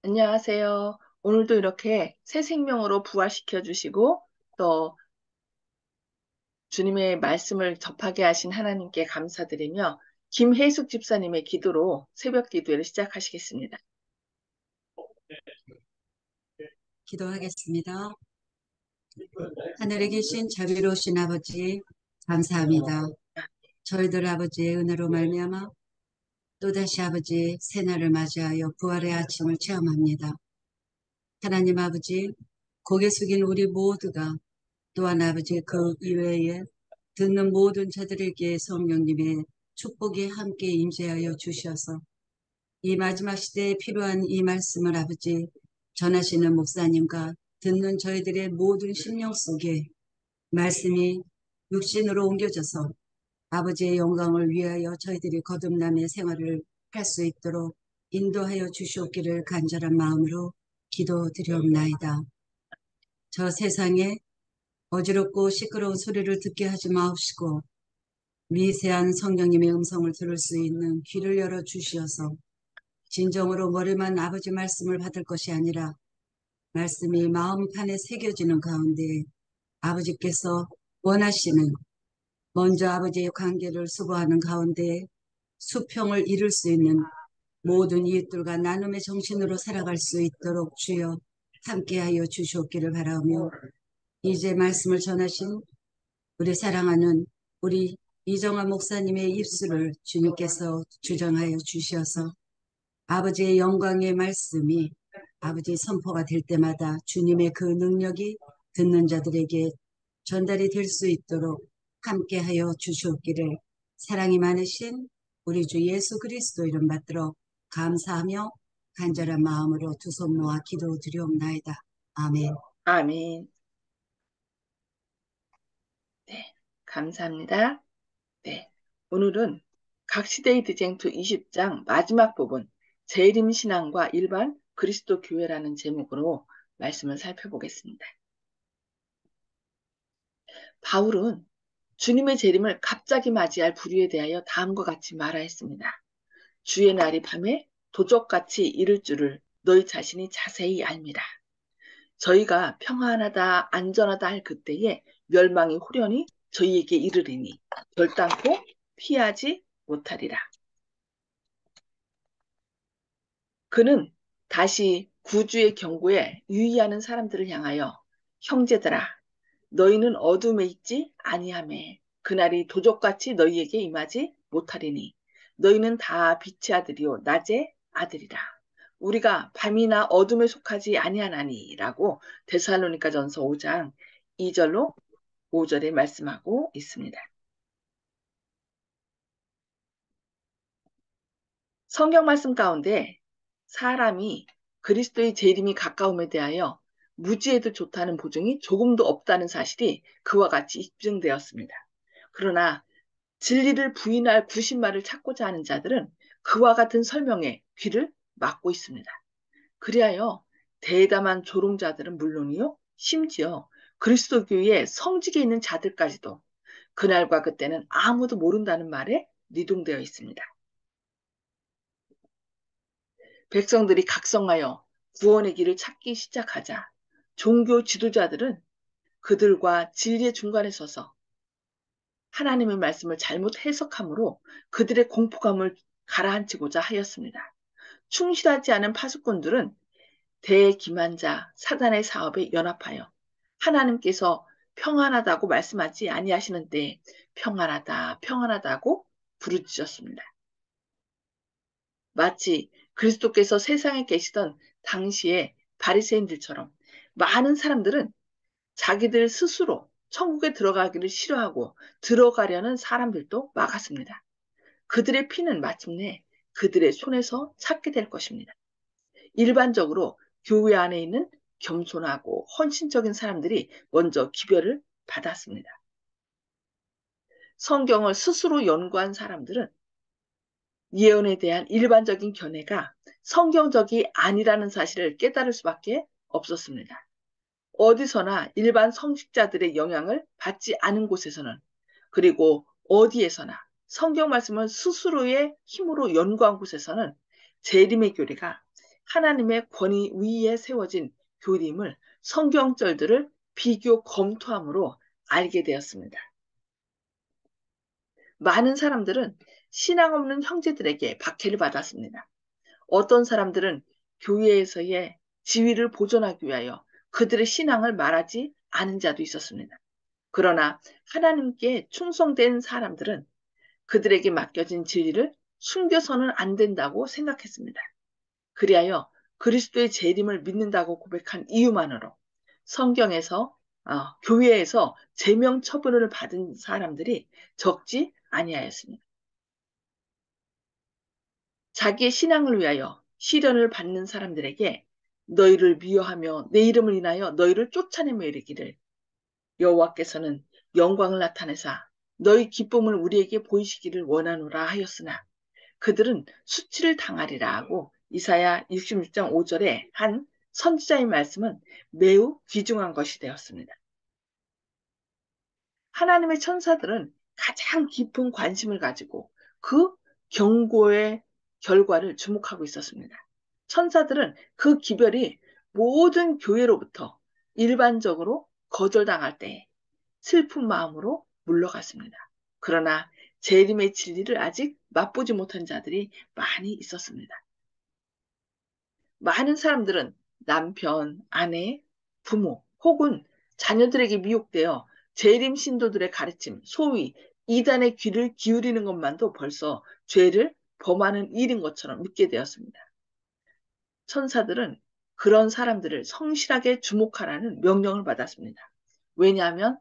안녕하세요. 오늘도 이렇게 새 생명으로 부활시켜 주시고 또 주님의 말씀을 접하게 하신 하나님께 감사드리며 김혜숙 집사님의 기도로 새벽 기도를 시작하시겠습니다. 기도하겠습니다. 하늘에 계신 자비로우신 아버지, 감사합니다. 저희들 아버지의 은혜로 말미암아 또다시 아버지 새날을 맞이하여 부활의 아침을 체험합니다. 하나님 아버지, 고개 숙인 우리 모두가 또한 아버지 그 이외에 듣는 모든 자들에게 성령님의 축복이 함께 임재하여 주셔서 이 마지막 시대에 필요한 이 말씀을 아버지 전하시는 목사님과 듣는 저희들의 모든 심령 속에 말씀이 육신으로 옮겨져서 아버지의 영광을 위하여 저희들이 거듭남의 생활을 할 수 있도록 인도하여 주시옵기를 간절한 마음으로 기도드리옵나이다. 저 세상에 어지럽고 시끄러운 소리를 듣게 하지 마옵시고 미세한 성령님의 음성을 들을 수 있는 귀를 열어 주시어서 진정으로 머리만 아버지 말씀을 받을 것이 아니라 말씀이 마음판에 새겨지는 가운데 아버지께서 원하시는 먼저 아버지의 관계를 수고하는 가운데 수평을 이룰 수 있는 모든 이웃들과 나눔의 정신으로 살아갈 수 있도록 주여 함께하여 주시옵기를 바라며 이제 말씀을 전하신 우리 사랑하는 우리 이정화 목사님의 입술을 주님께서 주정하여 주셔서 아버지의 영광의 말씀이 아버지 선포가 될 때마다 주님의 그 능력이 듣는 자들에게 전달이 될 수 있도록 함께하여 주시옵기를 사랑이 많으신 우리 주 예수 그리스도 이름 받들어 감사하며 간절한 마음으로 두 손 모아 기도드리옵나이다. 아멘. 아멘. 네, 감사합니다. 네, 오늘은 각시대의 드쟁투 20장 마지막 부분 재림 신앙과 일반 그리스도 교회라는 제목으로 말씀을 살펴보겠습니다. 바울은 주님의 재림을 갑자기 맞이할 부류에 대하여 다음과 같이 말하였습니다. 주의 날이 밤에 도적같이 이를 줄을 너희 자신이 자세히 알미라. 저희가 평안하다 안전하다 할 그때에 멸망이 호련히 저희에게 이르리니 결단코 피하지 못하리라. 그는 다시 구주의 경고에 유의하는 사람들을 향하여 형제들아 너희는 어둠에 있지 아니하매 그날이 도적같이 너희에게 임하지 못하리니 너희는 다 빛의 아들이요 낮의 아들이라. 우리가 밤이나 어둠에 속하지 아니하나니라고 데살로니가전서 5장 2절로 5절에 말씀하고 있습니다. 성경 말씀 가운데 사람이 그리스도의 재림이 가까움에 대하여 무지해도 좋다는 보증이 조금도 없다는 사실이 그와 같이 입증되었습니다. 그러나 진리를 부인할 구신말을 찾고자 하는 자들은 그와 같은 설명에 귀를 막고 있습니다. 그리하여 대담한 조롱자들은 물론이요, 심지어 그리스도교의 성직에 있는 자들까지도 그날과 그때는 아무도 모른다는 말에 니동되어 있습니다. 백성들이 각성하여 구원의 길을 찾기 시작하자 종교 지도자들은 그들과 진리의 중간에 서서 하나님의 말씀을 잘못 해석함으로 그들의 공포감을 가라앉히고자 하였습니다. 충실하지 않은 파수꾼들은 대기만자 사단의 사업에 연합하여 하나님께서 평안하다고 말씀하지 아니하시는 때에 평안하다 평안하다고 부르짖었습니다. 마치 그리스도께서 세상에 계시던 당시의 바리새인들처럼 많은 사람들은 자기들 스스로 천국에 들어가기를 싫어하고 들어가려는 사람들도 막았습니다. 그들의 피는 마침내 그들의 손에서 찾게 될 것입니다. 일반적으로 교회 안에 있는 겸손하고 헌신적인 사람들이 먼저 기별을 받았습니다. 성경을 스스로 연구한 사람들은 예언에 대한 일반적인 견해가 성경적이 아니라는 사실을 깨달을 수밖에 없었습니다. 어디서나 일반 성직자들의 영향을 받지 않은 곳에서는 그리고 어디에서나 성경 말씀을 스스로의 힘으로 연구한 곳에서는 재림의 교리가 하나님의 권위 위에 세워진 교림을 성경절들을 비교 검토함으로 알게 되었습니다. 많은 사람들은 신앙 없는 형제들에게 박해를 받았습니다. 어떤 사람들은 교회에서의 지위를 보존하기 위하여 그들의 신앙을 말하지 않은 자도 있었습니다. 그러나 하나님께 충성된 사람들은 그들에게 맡겨진 진리를 숨겨서는 안 된다고 생각했습니다. 그리하여 그리스도의 재림을 믿는다고 고백한 이유만으로 성경에서 교회에서 제명 처분을 받은 사람들이 적지 아니하였습니다. 자기의 신앙을 위하여 시련을 받는 사람들에게 너희를 미워하며 내 이름을 인하여 너희를 쫓아내며 이르기를 여호와께서는 영광을 나타내사 너희 기쁨을 우리에게 보이시기를 원하노라 하였으나 그들은 수치를 당하리라 하고 이사야 66장 5절에 한 선지자의 말씀은 매우 귀중한 것이 되었습니다. 하나님의 천사들은 가장 깊은 관심을 가지고 그 경고의 결과를 주목하고 있었습니다. 천사들은 그 기별이 모든 교회로부터 일반적으로 거절당할 때 슬픈 마음으로 물러갔습니다. 그러나 재림의 진리를 아직 맛보지 못한 자들이 많이 있었습니다. 많은 사람들은 남편, 아내, 부모 혹은 자녀들에게 미혹되어 재림 신도들의 가르침, 소위 이단의 귀를 기울이는 것만도 벌써 죄를 범하는 일인 것처럼 믿게 되었습니다. 천사들은 그런 사람들을 성실하게 주목하라는 명령을 받았습니다. 왜냐하면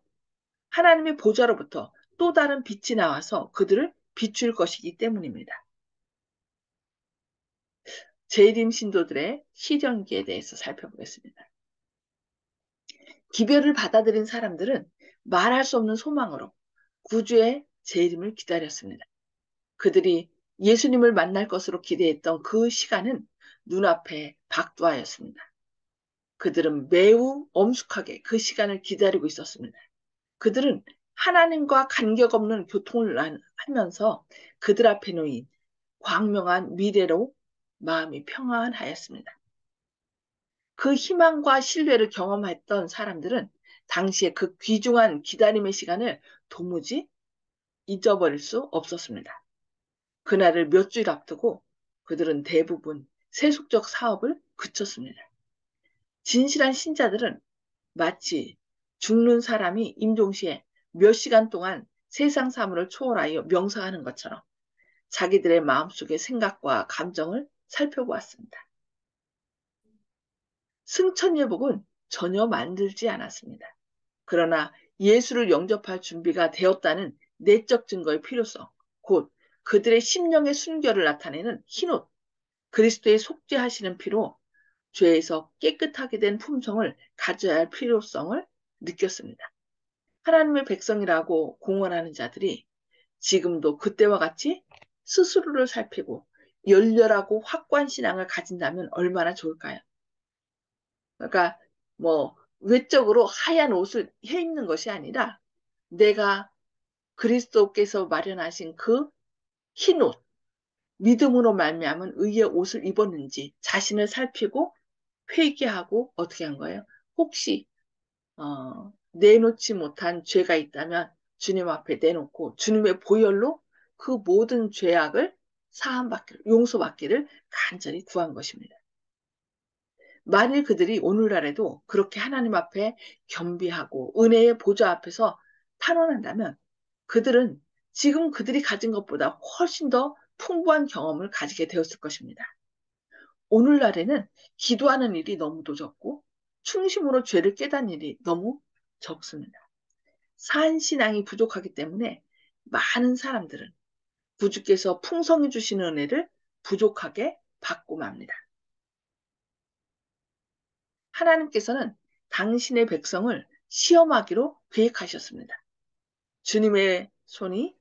하나님의 보좌로부터 또 다른 빛이 나와서 그들을 비출 것이기 때문입니다. 재림 신도들의 시련기에 대해서 살펴보겠습니다. 기별을 받아들인 사람들은 말할 수 없는 소망으로 구주의 재림을 기다렸습니다. 그들이 예수님을 만날 것으로 기대했던 그 시간은 눈앞에 박두하였습니다. 그들은 매우 엄숙하게 그 시간을 기다리고 있었습니다. 그들은 하나님과 간격 없는 교통을 하면서 그들 앞에 놓인 광명한 미래로 마음이 평안하였습니다. 그 희망과 신뢰를 경험했던 사람들은 당시에 그 귀중한 기다림의 시간을 도무지 잊어버릴 수 없었습니다. 그날을 몇 주일 앞두고 그들은 대부분 세속적 사업을 그쳤습니다. 진실한 신자들은 마치 죽는 사람이 임종시에 몇 시간 동안 세상 사물을 초월하여 명상하는 것처럼 자기들의 마음속의 생각과 감정을 살펴보았습니다. 승천예복은 전혀 만들지 않았습니다. 그러나 예수를 영접할 준비가 되었다는 내적 증거의 필요성, 곧 그들의 심령의 순결을 나타내는 흰옷, 그리스도의 속죄하시는 피로 죄에서 깨끗하게 된 품성을 가져야 할 필요성을 느꼈습니다. 하나님의 백성이라고 공언하는 자들이 지금도 그때와 같이 스스로를 살피고 열렬하고 확고한 신앙을 가진다면 얼마나 좋을까요? 그러니까 뭐 외적으로 하얀 옷을 해 입는 것이 아니라 내가 그리스도께서 마련하신 그 흰 옷, 믿음으로 말미암은 의의 옷을 입었는지 자신을 살피고 회개하고 어떻게 한 거예요? 혹시 내놓지 못한 죄가 있다면 주님 앞에 내놓고 주님의 보혈로 그 모든 죄악을 사함받기를 용서받기를 간절히 구한 것입니다. 만일 그들이 오늘날에도 그렇게 하나님 앞에 겸비하고 은혜의 보좌 앞에서 탄원한다면 그들은 지금 그들이 가진 것보다 훨씬 더 풍부한 경험을 가지게 되었을 것입니다. 오늘날에는 기도하는 일이 너무도 적고 충심으로 죄를 깨닫는 일이 너무 적습니다. 산신앙이 부족하기 때문에 많은 사람들은 구주께서 풍성히 주시는 은혜를 부족하게 받고 맙니다. 하나님께서는 당신의 백성을 시험하기로 계획하셨습니다. 주님의 손이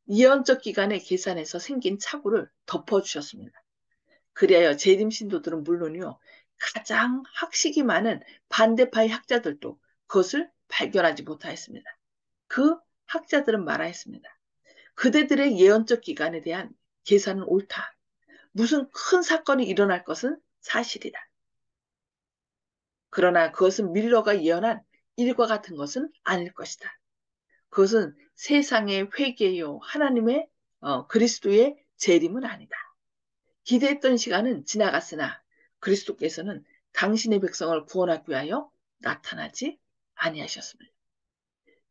예언적 기간의 계산에서 생긴 착오를 덮어주셨습니다. 그리하여 재림 신도들은 물론이요, 가장 학식이 많은 반대파의 학자들도 그것을 발견하지 못하였습니다. 그 학자들은 말하였습니다. 그대들의 예언적 기간에 대한 계산은 옳다. 무슨 큰 사건이 일어날 것은 사실이다. 그러나 그것은 밀러가 예언한 일과 같은 것은 아닐 것이다. 그것은 세상의 회개요 하나님의 그리스도의 재림은 아니다. 기대했던 시간은 지나갔으나 그리스도께서는 당신의 백성을 구원하기 위하여 나타나지 아니하셨습니다.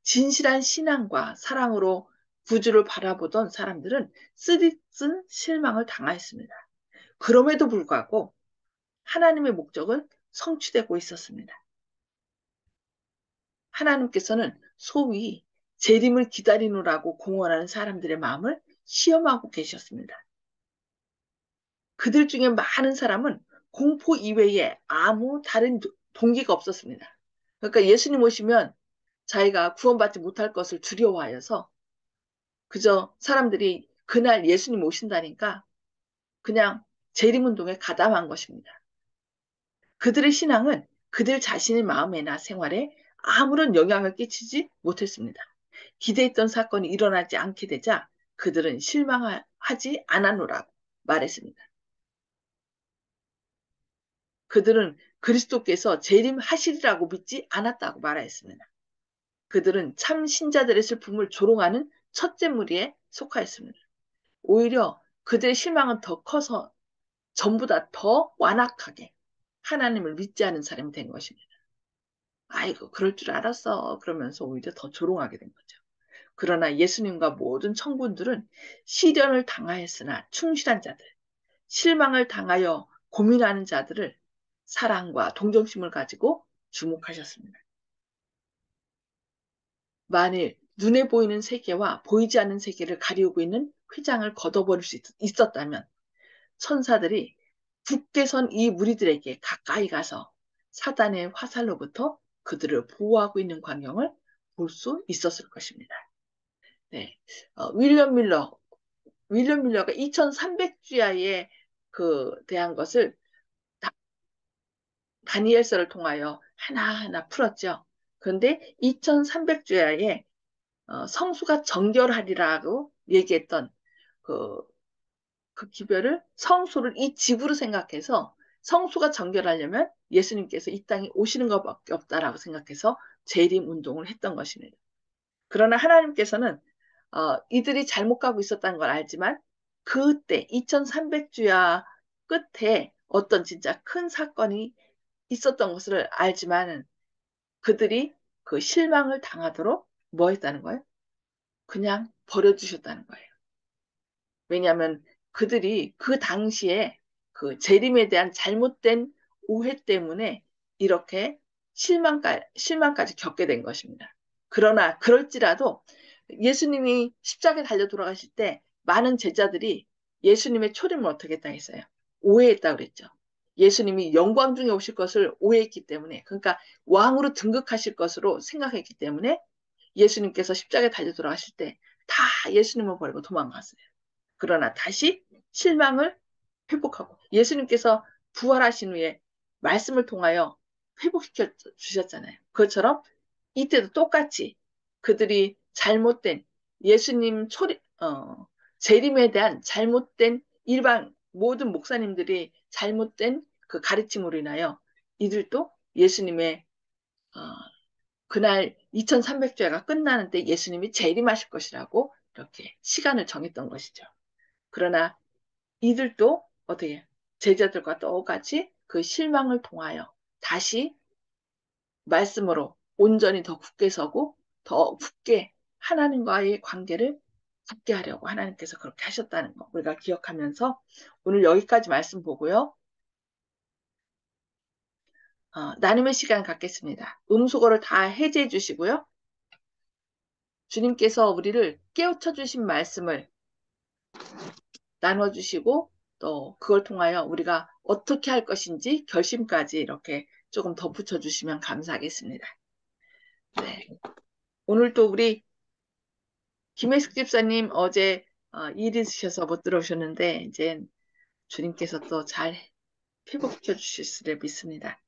진실한 신앙과 사랑으로 구주를 바라보던 사람들은 쓰디쓴 실망을 당하였습니다. 그럼에도 불구하고 하나님의 목적은 성취되고 있었습니다. 하나님께서는 소위 재림을 기다리노라고 공언하는 사람들의 마음을 시험하고 계셨습니다. 그들 중에 많은 사람은 공포 이외에 아무 다른 동기가 없었습니다. 그러니까 예수님 오시면 자기가 구원받지 못할 것을 두려워하여서 그저 사람들이 그날 예수님 오신다니까 그냥 재림운동에 가담한 것입니다. 그들의 신앙은 그들 자신의 마음이나 생활에 아무런 영향을 끼치지 못했습니다. 기대했던 사건이 일어나지 않게 되자 그들은 실망하지 않았노라고 말했습니다. 그들은 그리스도께서 재림하시리라고 믿지 않았다고 말하였습니다. 그들은 참 신자들의 슬픔을 조롱하는 첫째 무리에 속하였습니다. 오히려 그들의 실망은 더 커서 전보다 더 완악하게 하나님을 믿지 않은 사람이 된 것입니다. 아이고, 그럴 줄 알았어. 그러면서 오히려 더 조롱하게 된 거죠. 그러나 예수님과 모든 청군들은 시련을 당하였으나 충실한 자들, 실망을 당하여 고민하는 자들을 사랑과 동정심을 가지고 주목하셨습니다. 만일 눈에 보이는 세계와 보이지 않는 세계를 가리우고 있는 휘장을 걷어버릴 수 있었다면 천사들이 굳게 선 이 무리들에게 가까이 가서 사단의 화살로부터 그들을 보호하고 있는 광경을 볼 수 있었을 것입니다. 네. 윌리엄 밀러가 2300주야에 대한 것을 다니엘서를 통하여 하나하나 풀었죠. 그런데 2300주야에 성수가 정결하리라고 얘기했던 그, 그 기별을 성소를 이 집으로 생각해서 성수가 정결하려면 예수님께서 이 땅에 오시는 것밖에 없다라고 생각해서 재림 운동을 했던 것입니다. 그러나 하나님께서는 이들이 잘못 가고 있었다는 걸 알지만 그때 2300주야 끝에 어떤 진짜 큰 사건이 있었던 것을 알지만 그들이 그 실망을 당하도록 뭐 했다는 거예요? 그냥 버려주셨다는 거예요. 왜냐하면 그들이 그 당시에 그 재림에 대한 잘못된 오해 때문에 이렇게 실망까지 겪게 된 것입니다. 그러나 그럴지라도 예수님이 십자가에 달려 돌아가실 때 많은 제자들이 예수님의 초림을 어떻게 했다 했어요? 오해했다 그랬죠. 예수님이 영광 중에 오실 것을 오해했기 때문에 그러니까 왕으로 등극하실 것으로 생각했기 때문에 예수님께서 십자가에 달려 돌아가실 때 다 예수님을 버리고 도망갔어요. 그러나 다시 실망을 회복하고 예수님께서 부활하신 후에 말씀을 통하여 회복시켜 주셨잖아요. 그것처럼 이때도 똑같이 그들이 잘못된 예수님 재림에 대한 잘못된 일반 모든 목사님들이 잘못된 그 가르침으로 인하여 이들도 예수님의 어, 그날 2300주야가 끝나는 때 예수님이 재림하실 것이라고 이렇게 시간을 정했던 것이죠. 그러나 이들도 어떻게 제자들과 똑같이 그 실망을 통하여 다시 말씀으로 온전히 더 굳게 서고 더 굳게 하나님과의 관계를 굳게 하려고 하나님께서 그렇게 하셨다는 거 우리가 기억하면서 오늘 여기까지 말씀 보고요. 나눔의 시간 갖겠습니다. 음소거를 다 해제해 주시고요. 주님께서 우리를 깨우쳐 주신 말씀을 나눠주시고 또 그걸 통하여 우리가 어떻게 할 것인지 결심까지 이렇게 조금 덧붙여 주시면 감사하겠습니다. 네. 오늘 또 우리 김혜숙 집사님 어제 일 있으셔서 못 들어오셨는데 이제 주님께서 또 잘 회복시켜 주실수를 믿습니다.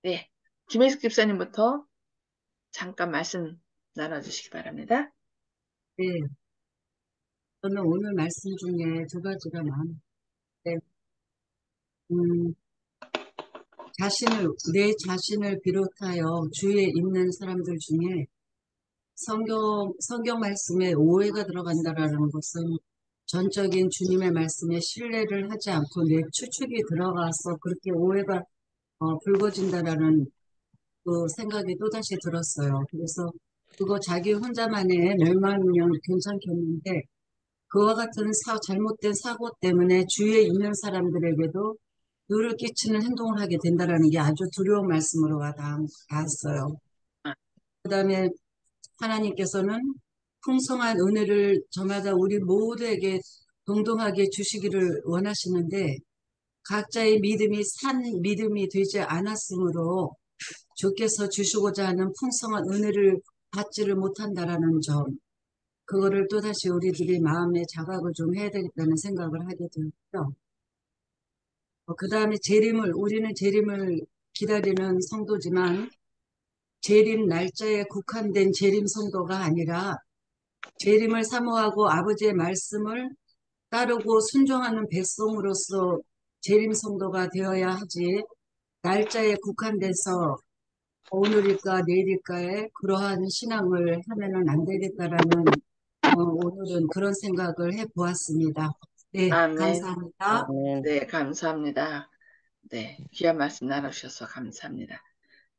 네. 김혜숙 집사님부터 잠깐 말씀 나눠주시기 바랍니다. 네. 저는 오늘 말씀 중에 두 가지가 많은데, 음, 내 자신을 비롯하여 주위에 있는 사람들 중에 성경 말씀에 오해가 들어간다라는 것은 전적인 주님의 말씀에 신뢰를 하지 않고 내 추측이 들어가서 그렇게 오해가 불거진다라는 그 생각이 또다시 들었어요. 그래서 그거 자기 혼자만의 멸망이면 괜찮겠는데 그와 같은 잘못된 사고 때문에 주위에 있는 사람들에게도 누를 끼치는 행동을 하게 된다라는 게 아주 두려운 말씀으로 닿았어요. 아, 그다음에 하나님께서는 풍성한 은혜를 저마다 우리 모두에게 동등하게 주시기를 원하시는데 각자의 믿음이 산 믿음이 되지 않았으므로 주께서 주시고자 하는 풍성한 은혜를 받지를 못한다라는 점, 그거를 또다시 우리들이 마음에 자각을 좀 해야 되겠다는 생각을 하게 되었고요. 그 다음에 우리는 재림을 기다리는 성도지만 재림 날짜에 국한된 재림 성도가 아니라 재림을 사모하고 아버지의 말씀을 따르고 순종하는 백성으로서 재림 성도가 되어야 하지, 날짜에 국한돼서 오늘일까 내일일까에 그러한 신앙을 하면은 안 되겠다라는 오늘은 그런 생각을 해보았습니다. 네, 아멘. 감사합니다. 네, 감사합니다. 네, 귀한 말씀 나누셔서 감사합니다.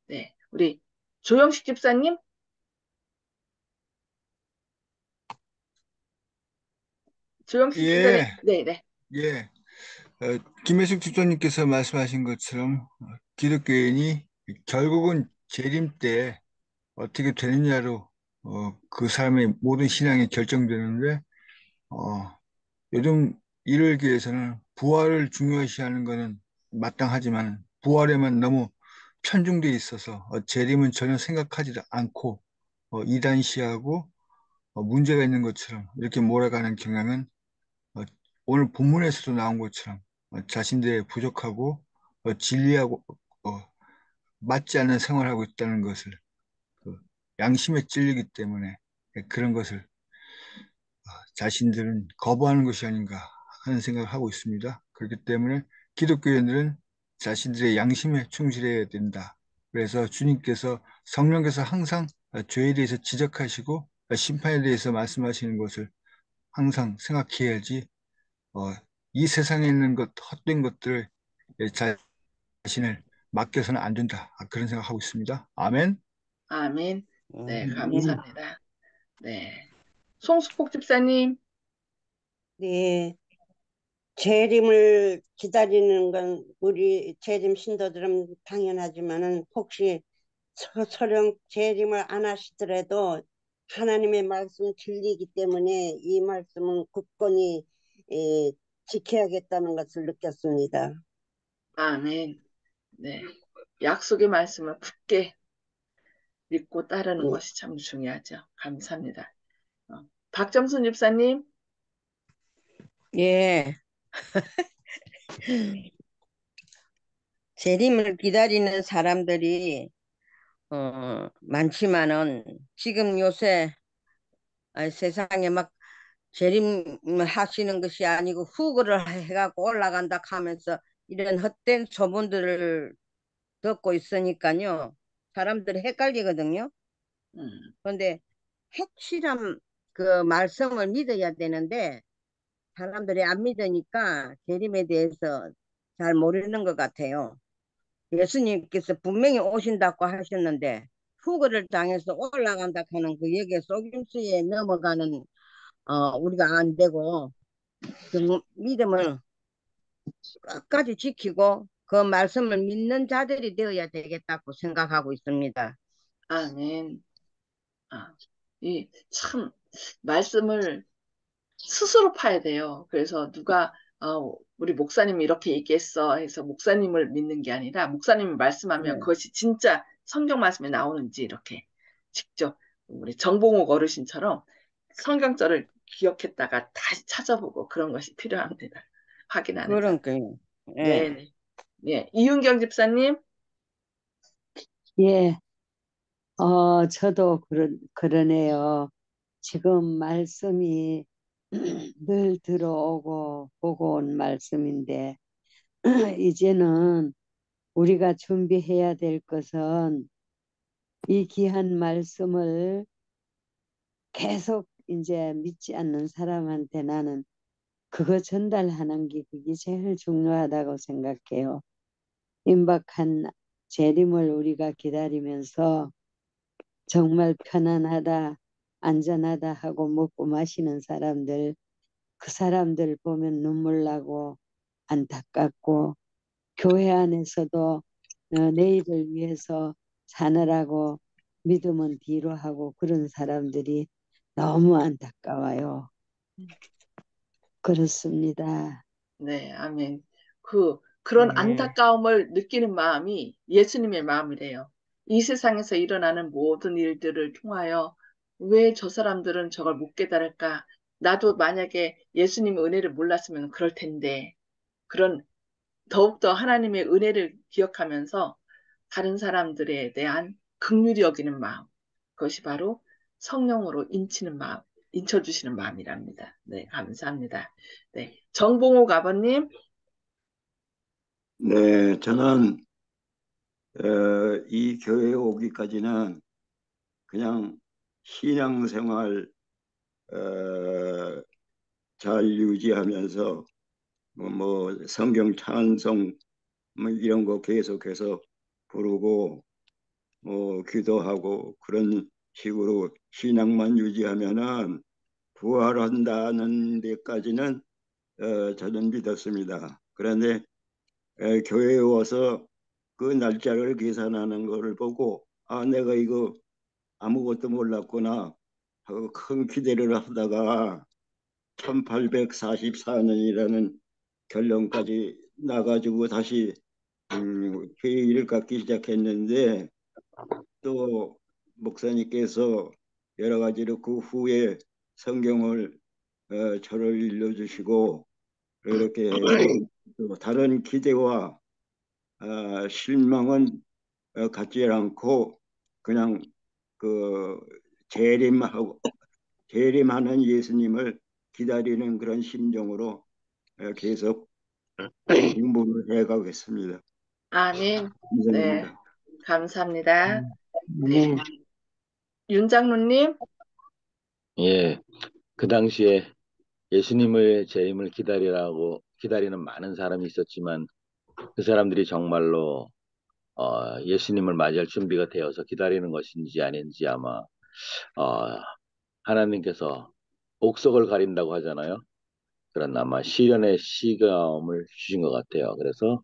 네, 우리 조영식 집사님, 조영식 집사님, 예, 네, 네, 예. 김혜숙 집사님께서 말씀하신 것처럼 기독교인이 결국은 재림 때 어떻게 되느냐로 그 사람의 모든 신앙이 결정되는데 어, 요즘 이를 위해서는 부활을 중요시하는 것은 마땅하지만 부활에만 너무 편중돼 있어서 재림은 전혀 생각하지 않고 이단시하고 문제가 있는 것처럼 이렇게 몰아가는 경향은 어, 오늘 본문에서도 나온 것처럼 자신들의 부족하고 진리하고 맞지 않는 생활을 하고 있다는 것을 그 양심에 찔리기 때문에 그런 것을 자신들은 거부하는 것이 아닌가 하는 생각을 하고 있습니다. 그렇기 때문에 기독교인들은 자신들의 양심에 충실해야 된다. 그래서 주님께서 성령께서 항상 죄에 대해서 지적하시고 심판에 대해서 말씀하시는 것을 항상 생각해야지 어, 이 세상에 있는 헛된 것들 자신을 맡겨서는 안 된다. 그런 생각하고 있습니다. 아멘. 아멘. 네, 네. 감사합니다. 네, 송수폭 집사님, 네, 재림을 기다리는 건 우리 재림 신도들은 당연하지만은 혹시 설령 재림을 안 하시더라도 하나님의 말씀은 진리이기 때문에 이 말씀은 굳건히 에, 지켜야겠다는 것을 느꼈습니다. 아멘. 네, 약속의 말씀을 굳게 믿고 따르는 네. 것이 참 중요하죠. 감사합니다. 박정순 집사님, 예, 재림을 기다리는 사람들이 많지만은 지금 요새 세상에 막 재림을 하시는 것이 아니고 후거를 해갖고 올라간다 하면서 이런 헛된 소문들을 듣고 있으니까요. 사람들이 헷갈리거든요. 음, 그런데 확실한 그 말씀을 믿어야 되는데 사람들이 안 믿으니까 재림에 대해서 잘 모르는 것 같아요. 예수님께서 분명히 오신다고 하셨는데 후거를 당해서 올라간다 하는 그 얘기에 속임수에 넘어가는 우리가 안 되고 그 믿음을 끝까지 지키고 그 말씀을 믿는 자들이 되어야 되겠다고 생각하고 있습니다. 아멘. 아, 이 참 말씀을 스스로 파야 돼요. 그래서 누가 우리 목사님이 이렇게 얘기했어 해서 목사님을 믿는 게 아니라 목사님이 말씀하면 네. 그것이 진짜 성경 말씀에 나오는지 이렇게 직접 우리 정봉욱 어르신처럼 성경절을 기억했다가 다시 찾아보고 그런 것이 필요합니다. 확인하는 자. 그러니까요. 예. 네, 네. 이윤경 집사님, 예, 저도 그러네요. 지금 말씀이 늘 들어오고 보고 온 말씀인데 이제는 우리가 준비해야 될 것은 이 귀한 말씀을 계속 이제 믿지 않는 사람한테 나는 그거 전달하는 게 그게 제일 중요하다고 생각해요. 임박한 재림을 우리가 기다리면서 정말 편안하다, 안전하다 하고 먹고 마시는 사람들, 그 사람들 보면 눈물 나고 안타깝고 교회 안에서도 내일을 위해서 사느라고 믿음은 뒤로 하고 그런 사람들이 너무 안타까워요. 그렇습니다. 네, 아멘. 그런 네. 안타까움을 느끼는 마음이 예수님의 마음이래요. 이 세상에서 일어나는 모든 일들을 통하여 왜 저 사람들은 저걸 못 깨달을까? 나도 만약에 예수님의 은혜를 몰랐으면 그럴 텐데. 그런 더욱더 하나님의 은혜를 기억하면서 다른 사람들에 대한 긍휼히 여기는 마음. 그것이 바로 성령으로 인치는 마음, 인쳐주시는 마음이랍니다. 네, 감사합니다. 네, 정봉옥 아버님. 네, 저는 이 교회에 오기까지는 그냥 신앙생활 잘 유지하면서 성경 찬송 이런 거 계속해서 부르고 기도하고 그런 식으로 신앙만 유지하면은 부활한다는 데까지는 저는 믿었습니다. 그런데 교회에 와서 그 날짜를 계산하는 것을 보고 내가 이거 아무것도 몰랐구나 하고 큰 기대를 하다가 1844년이라는 결론까지 나가지고 다시 회의를 갖기 시작했는데 또 목사님께서 여러 가지로 그 후에 성경을 저를 일러주시고 이렇게 해서 또 다른 기대와 실망은 갖지 않고 그냥 그 재림하는 예수님을 기다리는 그런 심정으로 계속 공부를 해가겠습니다. 아멘. 네, 이상입니다. 감사합니다. 네, 네. 윤 장로님. 예, 그 당시에 예수님의 재림을 기다리는 많은 사람이 있었지만 그 사람들이 정말로 예수님을 맞이할 준비가 되어서 기다리는 것인지 아닌지 아마 어, 하나님께서 옥석을 가린다고 하잖아요. 그런 아마 시련의 시감을 주신 것 같아요. 그래서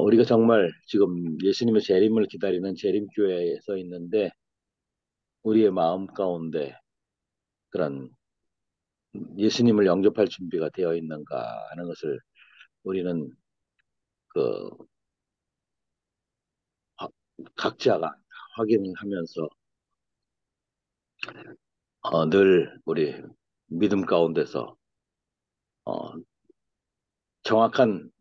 우리가 정말 지금 예수님의 재림을 기다리는 재림교회에 서 있는데 우리의 마음 가운데 그런 예수님을 영접할 준비가 되어 있는가 하는 것을 우리는 그 각자가 확인하면서 늘 우리 믿음 가운데서 어, 정확한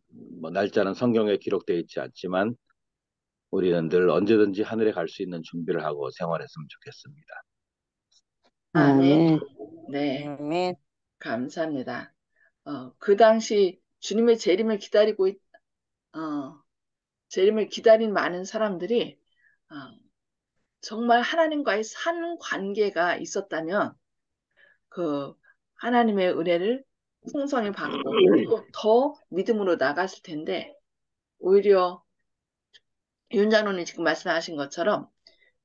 날짜는 성경에 기록되어 있지 않지만 우리는 늘 언제든지 하늘에 갈 수 있는 준비를 하고 생활했으면 좋겠습니다. 아멘. 아멘. 네, 아멘. 감사합니다. 그 당시 주님의 어, 재림을 기다린 많은 사람들이 어, 정말 하나님과의 산 관계가 있었다면 그 하나님의 은혜를 풍성히 받고 또 더 믿음으로 나갔을 텐데 오히려 윤 장로님 지금 말씀하신 것처럼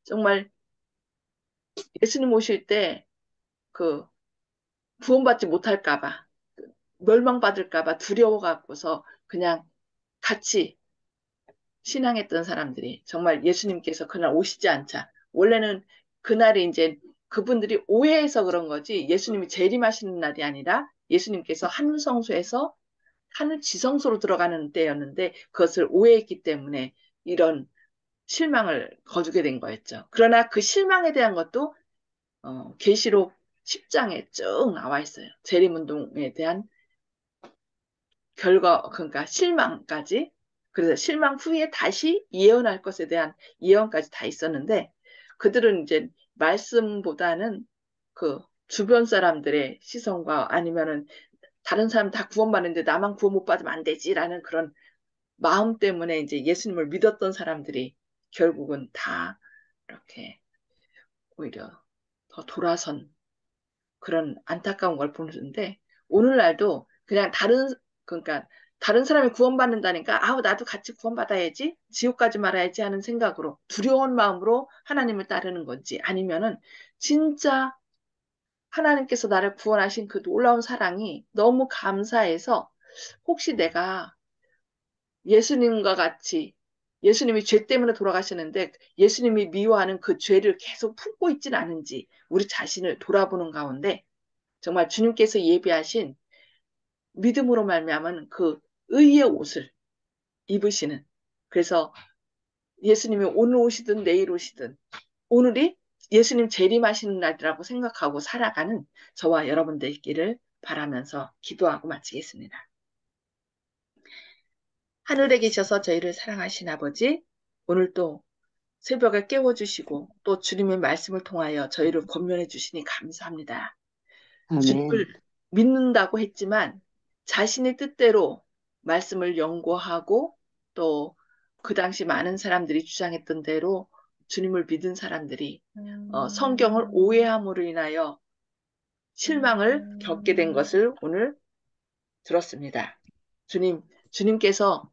정말 예수님 오실 때 그 구원받지 못할까 봐 멸망받을까 봐 두려워 갖고서 그냥 같이 신앙했던 사람들이 정말 예수님께서 그날 오시지 않자 원래는 그날이 이제 그분들이 오해해서 그런 거지 예수님이 재림하시는 날이 아니라 예수님께서 하늘성소에서 하늘 지성소로 들어가는 때였는데 그것을 오해했기 때문에 이런 실망을 거두게 된 거였죠. 그러나 그 실망에 대한 것도 계시록 10장에 쭉 나와 있어요. 재림운동에 대한 결과, 그러니까 실망까지. 그래서 실망 후에 다시 예언할 것에 대한 예언까지 다 있었는데 그들은 이제 말씀보다는 그 주변 사람들의 시선과 아니면은 다른 사람 다 구원받는데 나만 구원 못 받으면 안 되지라는 그런 마음 때문에 이제 예수님을 믿었던 사람들이 결국은 다 이렇게 오히려 더 돌아선 그런 안타까운 걸 보는데 오늘날도 그냥 그러니까 다른 사람이 구원받는다니까 아우 나도 같이 구원받아야지 지옥 가지 말아야지 하는 생각으로 두려운 마음으로 하나님을 따르는 건지 아니면은 진짜 하나님께서 나를 구원하신 그 놀라운 사랑이 너무 감사해서 혹시 내가 예수님과 같이 예수님이 죄 때문에 돌아가시는데 예수님이 미워하는 그 죄를 계속 품고 있지는 않은지 우리 자신을 돌아보는 가운데 정말 주님께서 예비하신 믿음으로 말미암은 그 의의 옷을 입으시는 그래서 예수님이 오늘 오시든 내일 오시든 오늘이 예수님 재림하시는 날이라고 생각하고 살아가는 저와 여러분들 있기를 바라면서 기도하고 마치겠습니다. 하늘에 계셔서 저희를 사랑하신 아버지, 오늘 또 새벽에 깨워주시고 또 주님의 말씀을 통하여 저희를 권면해 주시니 감사합니다. 아멘. 주님을 믿는다고 했지만 자신의 뜻대로 말씀을 연구하고 또 그 당시 많은 사람들이 주장했던 대로 주님을 믿은 사람들이 성경을 오해함으로 인하여 실망을 겪게 된 것을 오늘 들었습니다. 주님께서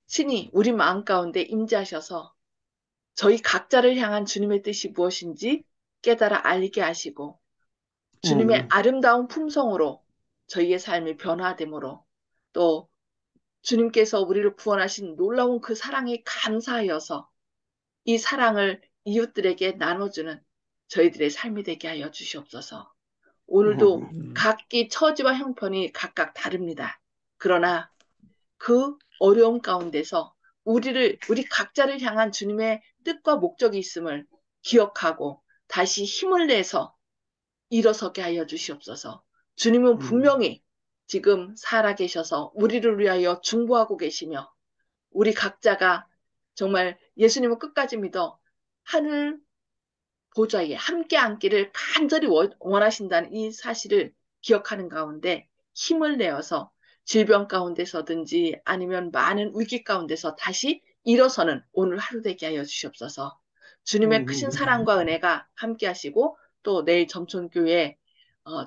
친히 우리 마음 가운데 임재하셔서 저희 각자를 향한 주님의 뜻이 무엇인지 깨달아 알게 하시고 주님의 아멘. 아름다운 품성으로 저희의 삶이 변화되므로 또 주님께서 우리를 구원하신 놀라운 그 사랑에 감사하여서 이 사랑을 이웃들에게 나눠주는 저희들의 삶이 되게 하여 주시옵소서. 오늘도 아멘. 각기 처지와 형편이 각각 다릅니다. 그러나 그 어려움 가운데서 우리 각자를 향한 주님의 뜻과 목적이 있음을 기억하고 다시 힘을 내서 일어서게 하여 주시옵소서. 주님은 분명히 지금 살아계셔서 우리를 위하여 중보하고 계시며 우리 각자가 정말 예수님을 끝까지 믿어 하늘 보좌에 함께 앉기를 간절히 원하신다는 이 사실을 기억하는 가운데 힘을 내어서 질병 가운데서든지 아니면 많은 위기 가운데서 다시 일어서는 오늘 하루 되게 하여 주시옵소서. 주님의 크신 사랑과 은혜가 함께 하시고 또 내일 점촌교회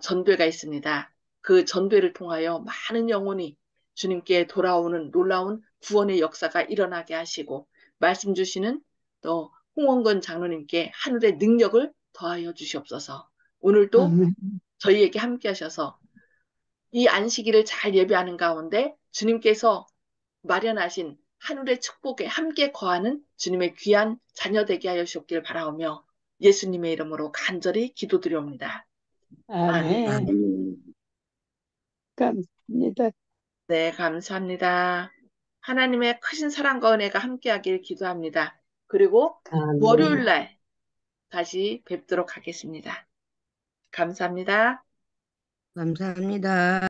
전도회가 있습니다. 그 전도회를 통하여 많은 영혼이 주님께 돌아오는 놀라운 구원의 역사가 일어나게 하시고 말씀 주시는 또 홍원건 장로님께 하늘의 능력을 더하여 주시옵소서. 오늘도 아멘. 저희에게 함께 하셔서 이 안식일을 잘 예배하는 가운데 주님께서 마련하신 하늘의 축복에 함께 거하는 주님의 귀한 자녀 되게 하여 주옵기를 바라오며 예수님의 이름으로 간절히 기도드려옵니다. 아멘. 아멘. 감사합니다. 네, 감사합니다. 하나님의 크신 사랑과 은혜가 함께하길 기도합니다. 그리고 아멘. 월요일 날 다시 뵙도록 하겠습니다. 감사합니다. 감사합니다.